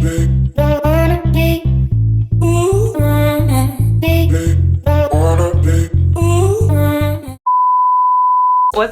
What's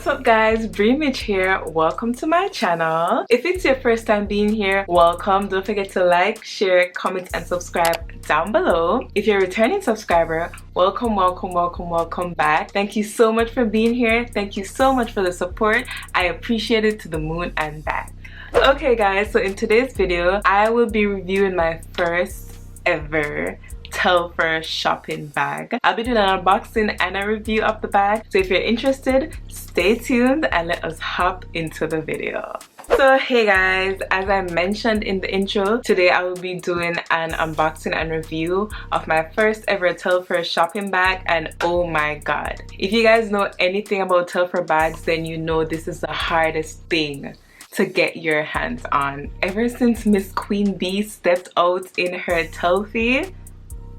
up guys, Breemage here. Welcome to my channel. If it's your first time being here, welcome. Don't forget to like, share, comment and subscribe down below. If you're a returning subscriber, welcome back. Thank you so much for being here. Thank you so much for the support. I appreciate it to the moon and back. Okay guys, so in today's video I will be reviewing my first ever Telfar shopping bag. I'll be doing an unboxing and a review of the bag, so if you're interested, stay tuned and let us hop into the video. So hey guys, as I mentioned in the intro, today I will be doing an unboxing and review of my first ever Telfar shopping bag, and oh my god, if you guys know anything about Telfar bags, then you know this is the hardest thing to get your hands on. Ever since Miss Queen Bee stepped out in her Telfie,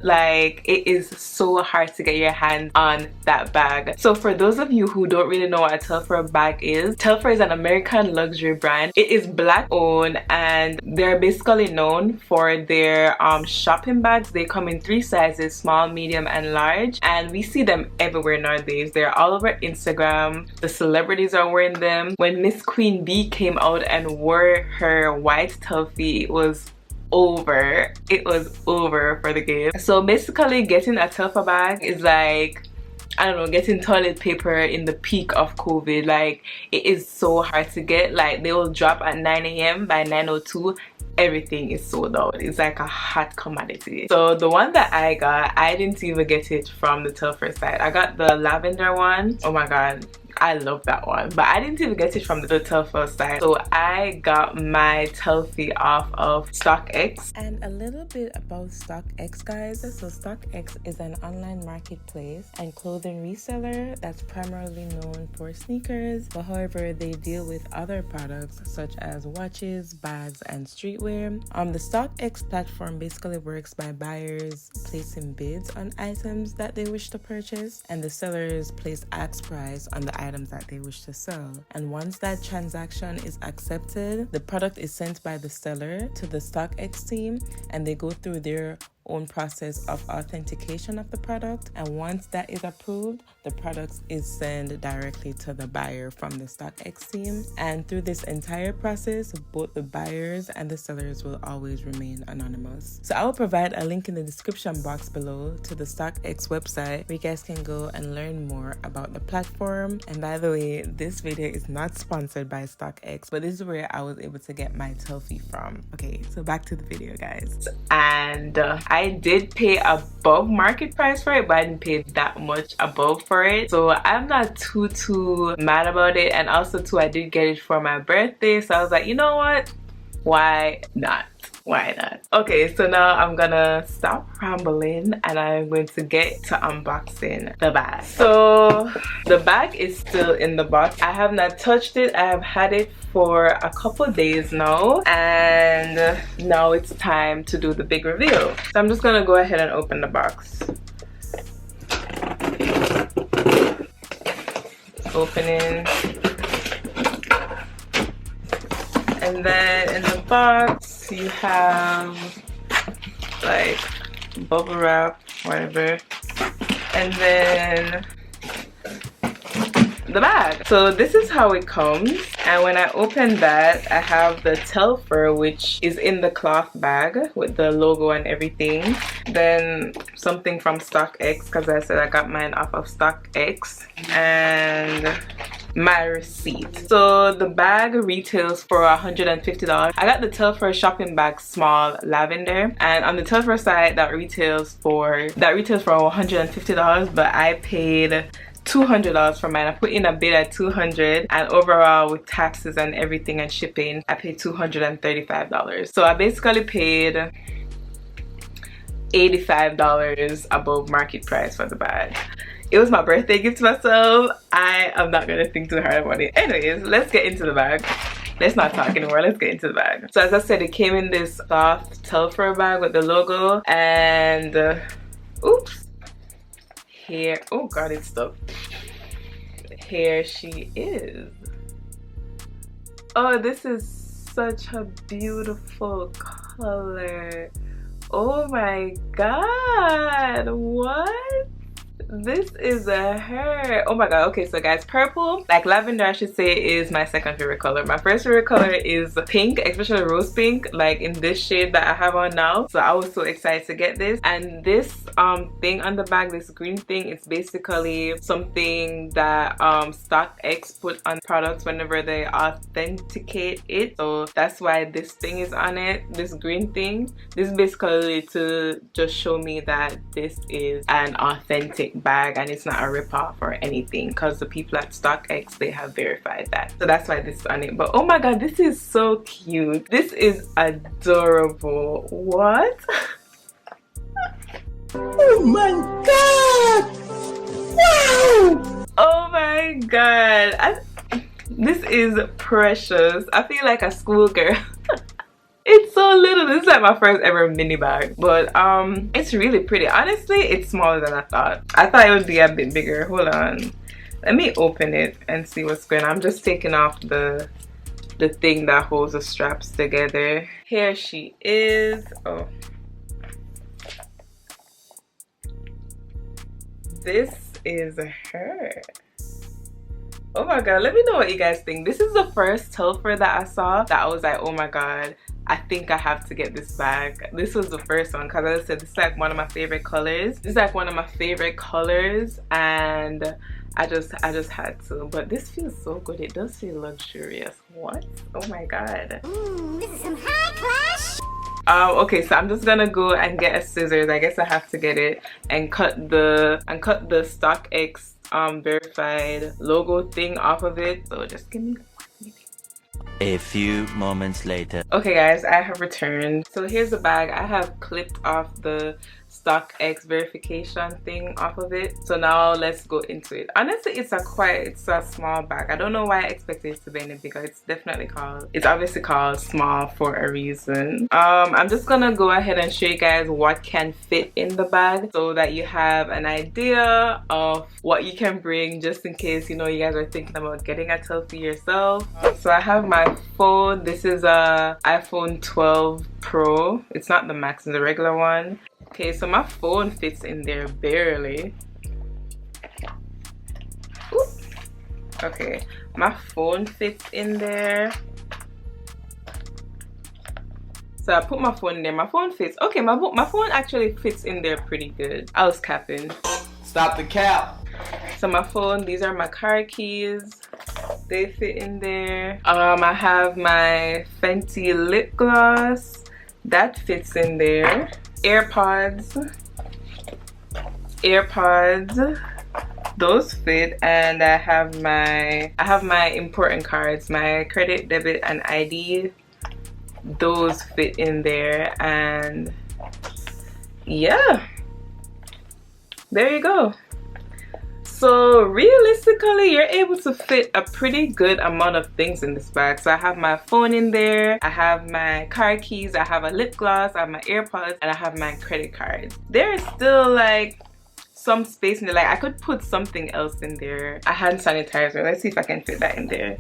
like, it is so hard to get your hands on that bag. So for those of you who don't really know what a Telfar bag is, Telfar is an American luxury brand. It is black owned and they're basically known for their shopping bags. They come in 3 sizes: small, medium and large, and we see them everywhere nowadays. They're all over Instagram. The celebrities are wearing them. When Miss Queen Bee came out and wore her white Telfie, it was over for the game. So basically getting a Telfar bag is like, I don't know, getting toilet paper in the peak of COVID. Like, it is so hard to get. Like, they will drop at 9 AM. By 9:02 everything is sold out. It's like a hot commodity. So the one that I got, I didn't even get it from the Telfar side. I got the lavender one. Oh my god, I love that one, but I didn't even get it from the Telfar side. So I got my Telfie off of StockX. And a little bit about StockX, guys. So StockX is an online marketplace and clothing reseller that's primarily known for sneakers, but however they deal with other products such as watches, bags and streetwear. The StockX platform basically works by buyers placing bids on items that they wish to purchase, and the sellers place ask price on the items that they wish to sell. And once that transaction is accepted, the product is sent by the seller to the StockX team, and they go through their own process of authentication of the product, and once that is approved, the product is sent directly to the buyer from the StockX team. And through this entire process, both the buyers and the sellers will always remain anonymous. So I will provide a link in the description box below to the StockX website where you guys can go and learn more about the platform. And by the way, this video is not sponsored by StockX, but this is where I was able to get my Telfie from. Okay, so back to the video guys. And I did pay above market price for it, but I didn't pay that much above for it, so I'm not too mad about it. And also too, I did get it for my birthday, so I was like, you know what, why not? Okay, so now I'm gonna stop rambling and I'm going to get to unboxing the bag. So the bag is still in the box. I have not touched it. I have had it for a couple days now, and now it's time to do the big reveal. So I'm just gonna go ahead and open the box. Opening. And then in the box you have like bubble wrap, whatever, and then the bag. So this is how it comes, and when I open that, I have the Telfar, which is in the cloth bag with the logo and everything. Then something from StockX, because I said I got mine off of StockX, and my receipt. So the bag retails for $150. I got the Telfar shopping bag small lavender, and on the Telfar side that retails for $150, but I paid $200 for mine. I put in a bid at $200, and overall with taxes and everything and shipping I paid $235. So I basically paid $85 above market price for the bag. It was my birthday gift to myself. I am not gonna think too hard about it. Anyways, let's get into the bag. Let's not talk anymore, let's get into the bag. So as I said, it came in this soft Telfar bag with the logo, and oops, here, oh god, it's stuck. Here she is. Oh, this is such a beautiful color. Oh my god, what? This is a her. Oh my god. Okay, so guys, purple, like lavender I should say, is my second favorite color. My first favorite color is pink, especially rose pink, like in this shade that I have on now. So I was so excited to get this. And this thing on the bag, this green thing, it's basically something that StockX put on products whenever they authenticate it. So that's why this thing is on it, this green thing. This is basically to just show me that this is an authentic bag and it's not a rip-off or anything, because the people at StockX, they have verified that. So that's why this is on it. But oh my god, this is so cute. This is adorable. What? Oh my god! Wow! Oh my god, this is precious. I feel like a schoolgirl. It's so little. This is like my first ever mini bag, but it's really pretty. Honestly, it's smaller than I thought. I thought it would be a bit bigger. Hold on, let me open it and see what's going on. I'm just taking off the thing that holds the straps together. Here she is. Oh, this is her. Oh my god, let me know what you guys think. This is the first Telfar that I saw that I was like, oh my god, I think I have to get this bag. This was the first one because, as I said, this is like one of my favorite colors. This is like one of my favorite colors, and I just had to. But this feels so good. It does feel luxurious. What? Oh my god. This is some high class. Okay, so I'm just gonna go and get a scissors. I guess I have to get it and cut the StockX verified logo thing off of it. So just give me 1 minute. A few moments later. Okay guys, I have returned. So here's the bag. I have clipped off the StockX verification thing off of it. So now let's go into it. Honestly, it's a small bag. I don't know why I expected it to be any bigger. It's obviously called small for a reason. I'm just gonna go ahead and show you guys what can fit in the bag so that you have an idea of what you can bring, just in case, you know, you guys are thinking about getting a Telfar yourself. So I have my phone. This is a iPhone 12 Pro. It's not the Max, it's the regular one. Okay, so my phone fits in there barely. Oop. Okay, my phone fits in there. So I put my phone in there. My phone fits. Okay, my phone actually fits in there pretty good. I was capping. Stop the cap. So my phone, these are my car keys. They fit in there. I have my Fenty lip gloss. That fits in there. AirPods, those fit. And I have my important cards, my credit, debit, and ID. Those fit in there. And yeah, there you go. So realistically, you're able to fit a pretty good amount of things in this bag. So I have my phone in there, I have my car keys, I have a lip gloss, I have my AirPods, and I have my credit card. There is still like some space in there. Like I could put something else in there. A hand sanitizer. Let's see if I can fit that in there.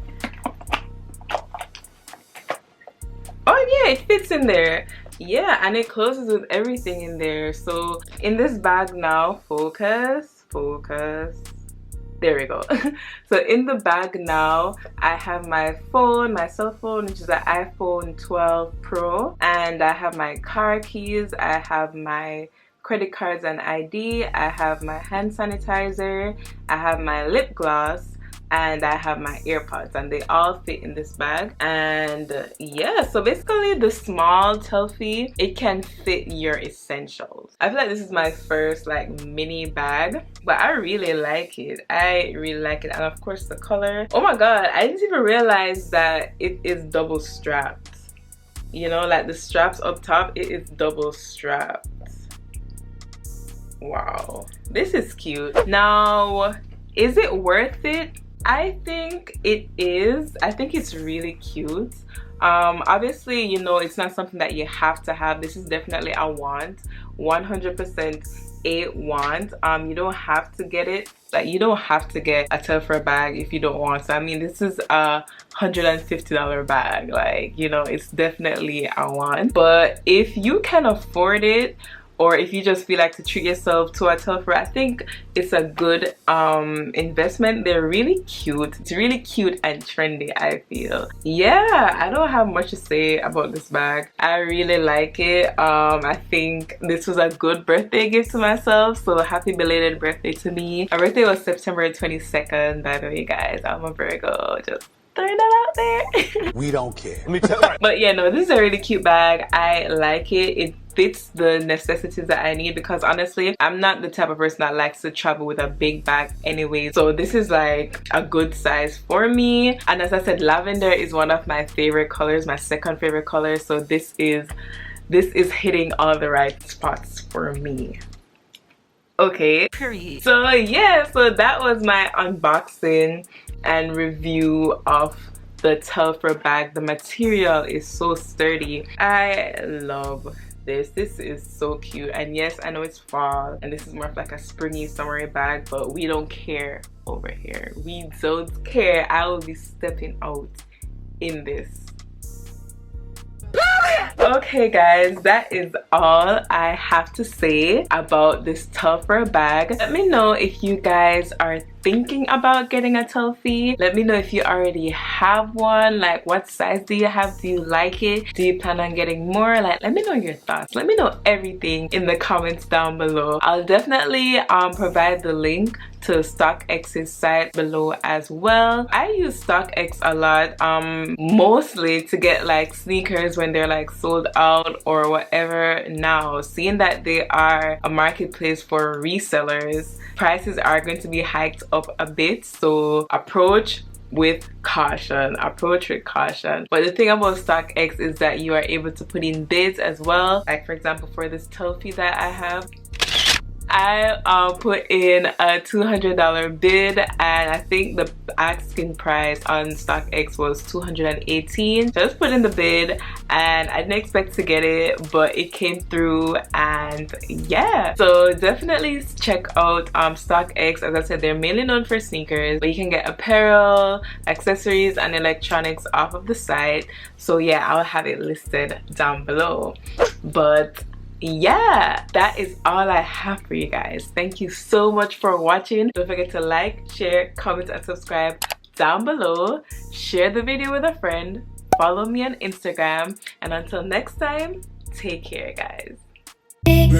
Oh yeah, it fits in there. Yeah, and it closes with everything in there. So in this bag now, focus. There we go. So in the bag now, I have my phone, my cell phone, which is an iPhone 12 Pro, and I have my car keys, I have my credit cards and ID, I have my hand sanitizer, I have my lip gloss, and I have my AirPods, and they all fit in this bag. And yeah, so basically the small Telfar, it can fit your essentials. I feel like this is my first like mini bag, but I really like it. I really like it. And of course the color. Oh my god, I didn't even realize that it is double strapped. You know, like the straps up top, it is double strapped. Wow, this is cute. Now, is it worth it? I think it is. I think it's really cute. Obviously, you know, it's not something that you have to have. This is definitely a want, 100% a want. You don't have to get it. Like, you don't have to get a Telfar bag if you don't want to. I mean, this is a $150 bag. Like, you know, it's definitely a want. But if you can afford it, or if you just feel like to treat yourself to a Telfar, I think it's a good investment. They're really cute. It's really cute and trendy, I feel. Yeah, I don't have much to say about this bag. I really like it. I think this was a good birthday gift to myself, so happy belated birthday to me. My birthday was September 22nd, by the way, guys. I'm a Virgo, just throwing that out there. We don't care. Let me tell you. But yeah, no, this is a really cute bag. I like it. It fits the necessities that I need, because honestly, I'm not the type of person that likes to travel with a big bag anyway. So this is like a good size for me. And as I said, lavender is one of my favorite colors, my second favorite color. So this is hitting all the right spots for me. Okay, period. So yeah, so that was my unboxing and review of the Telfar bag. The material is so sturdy. I love this. This is so cute. And yes, I know it's fall and this is more of like a springy summery bag, but we don't care over here. We don't care. I will be stepping out in this. Okay guys, that is all I have to say about this Telfar bag. Let me know if you guys are thinking about getting a Telfie. Let me know if you already have one. Like, what size do you have? Do you like it? Do you plan on getting more? Like, let me know your thoughts. Let me know everything in the comments down below. I'll definitely provide the link to StockX's site below as well. I use StockX a lot, mostly to get like sneakers when they're like sold out or whatever. Now, seeing that they are a marketplace for resellers, prices are going to be hiked up a bit, so approach with caution. But the thing about StockX is that you are able to put in bids as well. Like, for example, for this Telfie that I have, I put in a $200 bid, and I think the asking price on StockX was $218. Just put in the bid, and I didn't expect to get it, but it came through, and yeah. So definitely check out StockX. As I said, they're mainly known for sneakers, but you can get apparel, accessories, and electronics off of the site. So yeah, I'll have it listed down below. But yeah, that is all I have for you guys. Thank you so much for watching. Don't forget to like, share, comment, and subscribe down below. Share the video with a friend. Follow me on Instagram. And until next time, take care, guys. Big,